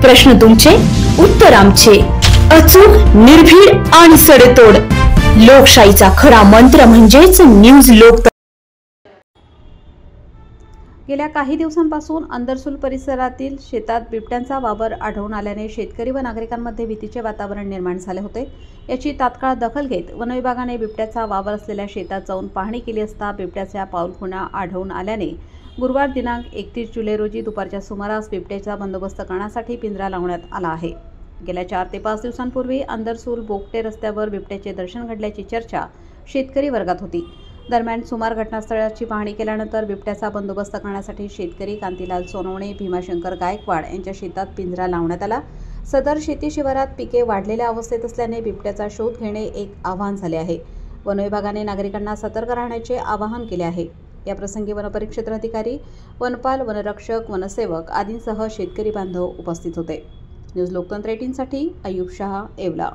प्रश्न तुमचे, उत्तर आमचे. अचूक, निर्भीड आणि सडेतोड. लोकशाहीचा खरा मंत्र म्हणजेच न्यूज लोक. गेल्या काही दिवसांपासून अंदरसूल परिसरातील शेतात बिबट्यांचा वावर आढळून आल्याने शेतकरी व नागरिकांमध्ये भीतीचे वातावरण निर्माण झाले होते. याची तात्काळ दखल घेत वन विभागाने बिबट्याचा वावर असलेल्या शेतात जाऊन पाहणी केली असता बिबट्याच्या पाऊलखुणा आढळून आल्याने गुरुवार दिनांक 31 जुलै रोजी दुपारच्या सुमारास बिबट्याचा बंदोबस्त करण्यासाठी पिंजरा लावण्यात आला आहे. गेल्या 4 ते 5 दिवसांपूर्वी अंदरसूल बोगटे रस्त्यावर बिबट्याचे दर्शन घडल्याची चर्चा शेतकरी वर्गात होती. दरम्यान सुमार घटनास्थळाची पाहणी केल्यानंतर बिबट्याचा बंदोबस्त करण्यासाठी शेतकरी कांतीलाल सोनवणे, भीमाशंकर गायकवाड यांच्या शेतात पिंजरा लावण्यात आला. सदर शेती शिवारात पिके वाढलेल्या अवस्थेत असल्याने बिबट्याचा शोध घेणे एक आव्हान झाले आहे. वन विभागाने नागरिकांना सतर्क राहण्याचे आवाहन केले आहे. याप्रसंगी वनपरिक्षेत्र अधिकारी, वनपाल, वनरक्षक, वनसेवक आदींसह शेतकरी बांधव उपस्थित होते. न्यूज लोकतंत्र 18 साठी अय्यूब शाह, येवला.